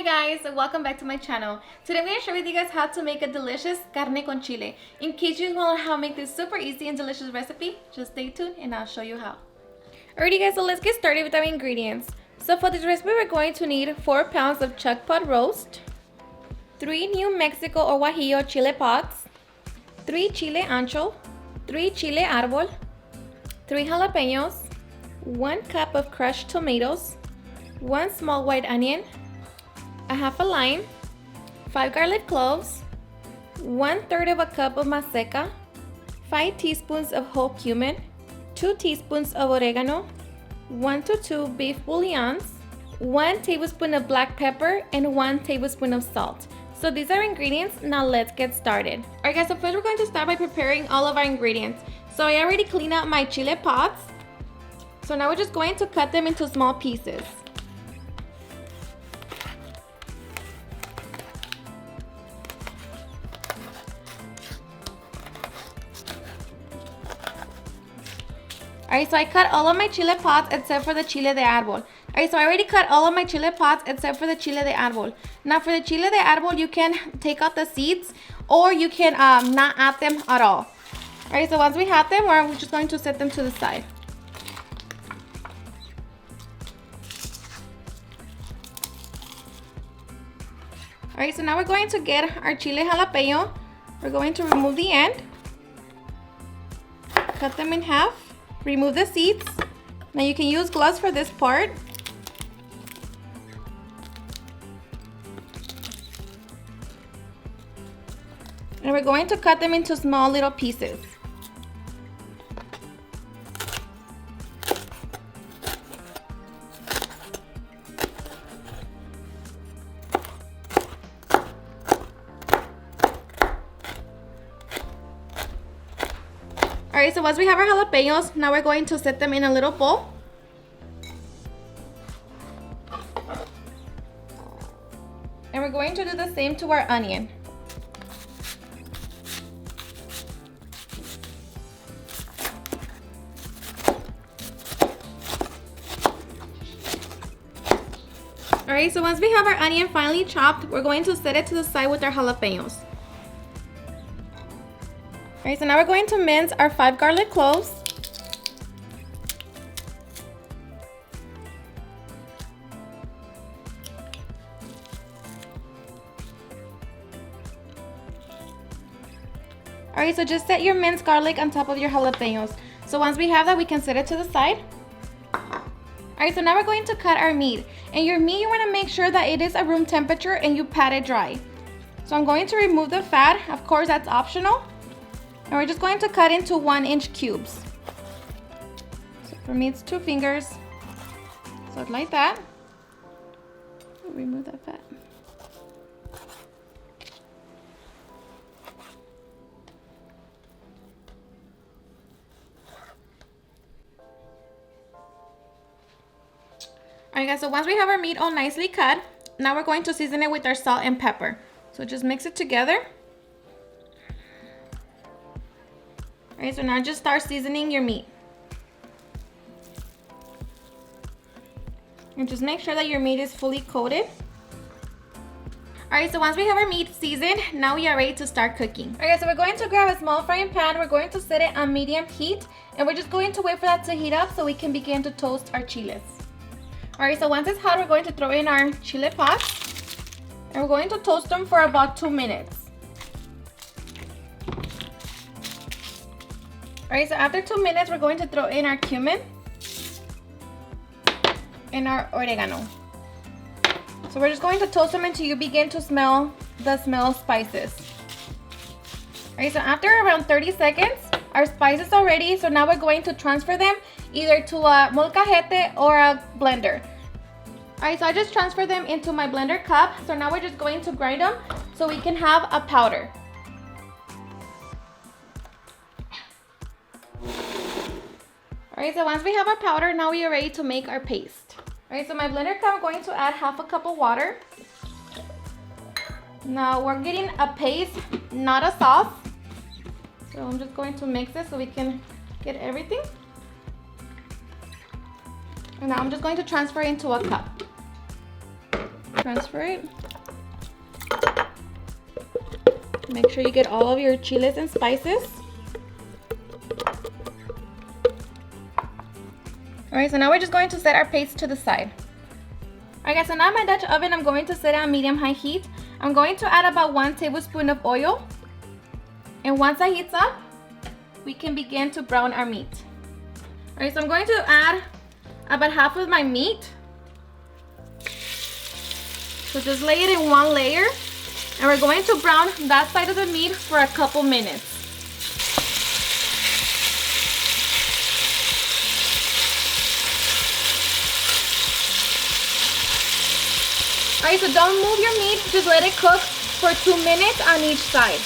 Hi guys, and welcome back to my channel. Today I'm going to share with you guys how to make a delicious carne con chile. In case you want to know how to make this super easy and delicious recipe, just stay tuned and I'll show you how. Alrighty guys, so let's get started with our ingredients. So for this recipe we're going to need 4 pounds of chuck pot roast, 3 New Mexico or Guajillo chile pods, 3 chile ancho, 3 chile árbol, 3 jalapenos, 1 cup of crushed tomatoes, 1 small white onion, a half a lime, 5 garlic cloves, 1/3 of a cup of maseca, 5 teaspoons of whole cumin, 2 teaspoons of oregano, 1 to 2 beef bouillons, 1 tablespoon of black pepper, and 1 tablespoon of salt. So these are ingredients. Now let's get started. Alright guys, so first we're going to start by preparing all of our ingredients. So I already cleaned out my chile pods. So now we're just going to cut them into small pieces. Alright, so I cut all of my chile pods except for the chile de árbol. Alright, so I already cut all of my chile pods except for the chile de árbol. Now for the chile de árbol, you can take out the seeds or you can not add them at all. Alright, so once we have them, we're just going to set them to the side. Alright, so now we're going to get our chile jalapeno. We're going to remove the end, cut them in half. Remove the seeds. Now you can use gloves for this part. And we're going to cut them into small little pieces. Alright, so once we have our jalapenos, now we're going to set them in a little bowl. And we're going to do the same to our onion. Alright, so once we have our onion finely chopped, we're going to set it to the side with our jalapenos. Alright, so now we're going to mince our 5 garlic cloves. Alright, so just set your minced garlic on top of your jalapenos. So once we have that, we can set it to the side. Alright, so now we're going to cut our meat. And your meat, you want to make sure that it is at room temperature and you pat it dry. So I'm going to remove the fat. Of course, that's optional. And we're just going to cut into 1-inch cubes. So for me, it's 2 fingers. So like that. Remove that fat. Alright guys, so once we have our meat all nicely cut, now we're going to season it with our salt and pepper. So just mix it together. Alright, so now just start seasoning your meat. And just make sure that your meat is fully coated. Alright, so once we have our meat seasoned, now we are ready to start cooking. Alright, so we're going to grab a small frying pan. We're going to set it on medium heat. And we're just going to wait for that to heat up so we can begin to toast our chiles. Alright, so once it's hot, we're going to throw in our chile pods. And we're going to toast them for about 2 minutes. Alright, so after 2 minutes, we're going to throw in our cumin and our oregano. So we're just going to toast them until you begin to smell the smell of spices. Alright, so after around 30 seconds, our spices are ready. So now we're going to transfer them either to a molcajete or a blender. Alright, so I just transferred them into my blender cup. So now we're just going to grind them so we can have a powder. Alright, so once we have our powder, now we are ready to make our paste. Alright, so my blender cup, I'm going to add half a cup of water. Now we're getting a paste, not a sauce. So I'm just going to mix it so we can get everything. And now I'm just going to transfer into a cup. Transfer it. Make sure you get all of your chiles and spices. Alright, so now we're just going to set our paste to the side. Alright guys, so now in my Dutch oven, I'm going to set it on medium-high heat. I'm going to add about 1 tablespoon of oil. And once that heats up, we can begin to brown our meat. Alright, so I'm going to add about half of my meat. So just lay it in one layer. And we're going to brown that side of the meat for a couple minutes. Alright, so don't move your meat, just let it cook for 2 minutes on each side.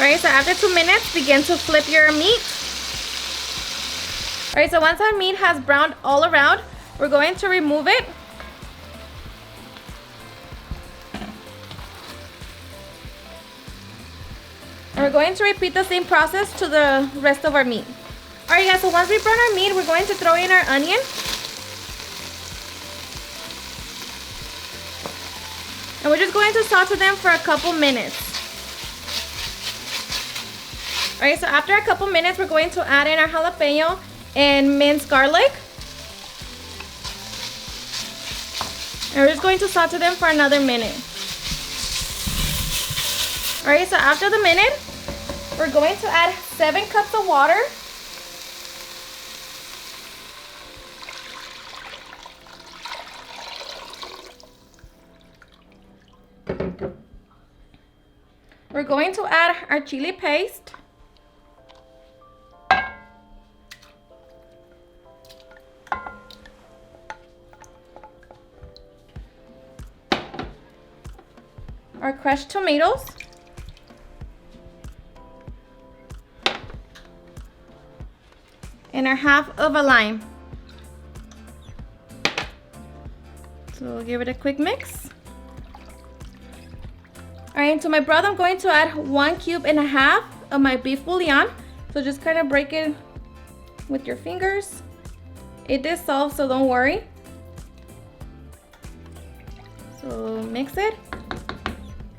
Alright, so after 2 minutes, begin to flip your meat. Alright, so once our meat has browned all around, we're going to remove it. And we're going to repeat the same process to the rest of our meat. Alright guys, so once we brown our meat, we're going to throw in our onion. And we're just going to saute them for a couple minutes. Alright, so after a couple minutes, we're going to add in our jalapeno and minced garlic. And we're just going to saute them for another minute. Alright, so after the minute, we're going to add 7 cups of water. We're going to add our chili paste. Our crushed tomatoes. And our half of a lime. So we'll give it a quick mix. Alright, to my broth, I'm going to add 1.5 cubes of my beef bouillon. So just kind of break it with your fingers. It dissolves, so don't worry. So mix it.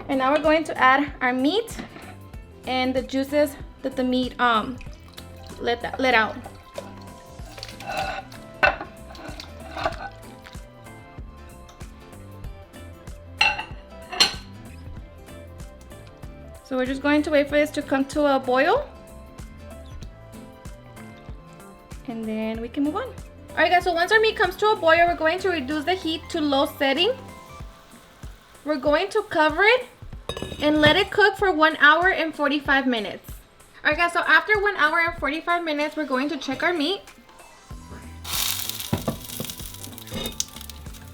And now we're going to add our meat and the juices that the meat let out. So we're just going to wait for this to come to a boil. And then we can move on. Alright guys, so once our meat comes to a boil, we're going to reduce the heat to low setting. We're going to cover it and let it cook for 1 hour and 45 minutes. Alright guys, so after 1 hour and 45 minutes, we're going to check our meat.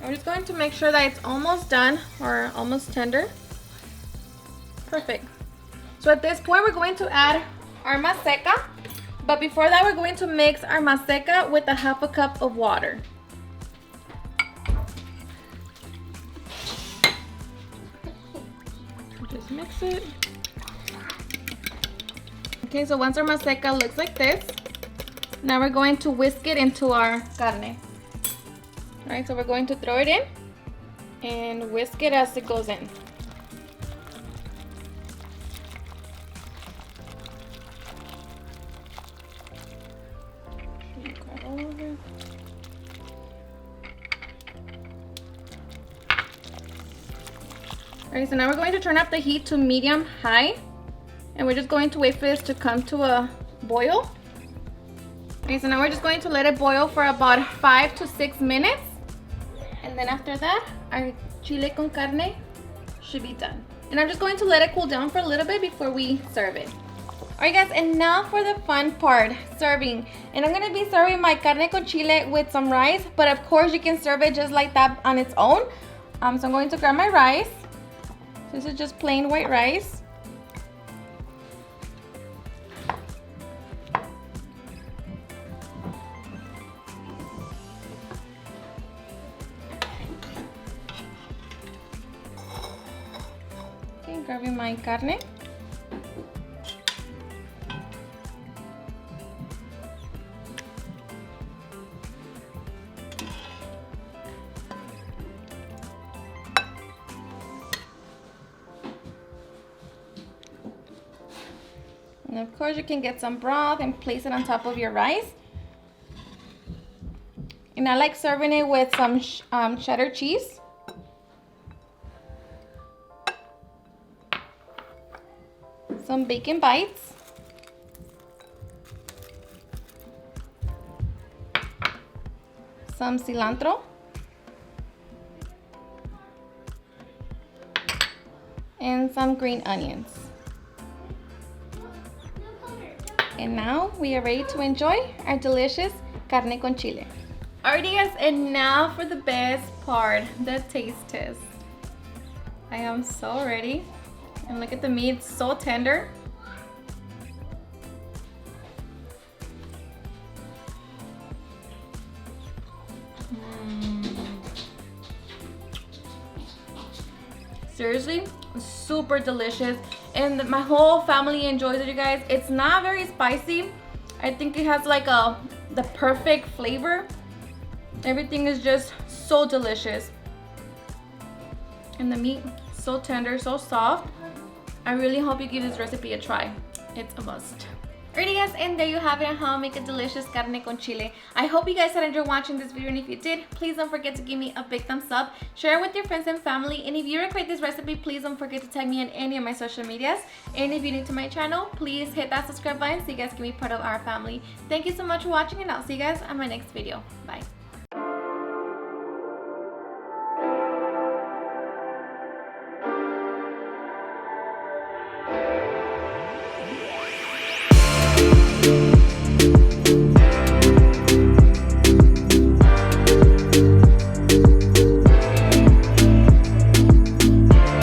I'm just going to make sure that it's almost done or almost tender. Perfect. So at this point, we're going to add our maseca. But before that, we're going to mix our maseca with a half a cup of water. Just mix it. Okay, so once our maseca looks like this, now we're going to whisk it into our carne. Alright, so we're going to throw it in and whisk it as it goes in. Alright, so now we're going to turn up the heat to medium-high. And we're just going to wait for this to come to a boil. Okay, so now we're just going to let it boil for about 5 to 6 minutes. And then after that, our chile con carne should be done. And I'm just going to let it cool down for a little bit before we serve it. Alright guys, and now for the fun part, serving. And I'm going to be serving my carne con chile with some rice. But of course, you can serve it just like that on its own. So I'm going to grab my rice. This is just plain white rice. Okay, grabbing my carne. And of course you can get some broth and place it on top of your rice. And I like serving it with some cheddar cheese. Some bacon bites. Some cilantro. And some green onions. And now we are ready to enjoy our delicious carne con chile. Alrighty guys, and now for the best part, the taste test. I am so ready. And look at the meat, it's so tender. Seriously, super delicious. And my whole family enjoys it, you guys. It's not very spicy. I think it has like the perfect flavor. Everything is just so delicious. And the meat, so tender, so soft. I really hope you give this recipe a try. It's a must. Alrighty guys, and there you have it on how to make a delicious carne con chile. I hope you guys had enjoyed watching this video, and if you did, please don't forget to give me a big thumbs up. Share it with your friends and family, and if you recreate this recipe, please don't forget to tag me in any of my social medias. And if you're new to my channel, please hit that subscribe button so you guys can be part of our family. Thank you so much for watching, and I'll see you guys on my next video. Bye.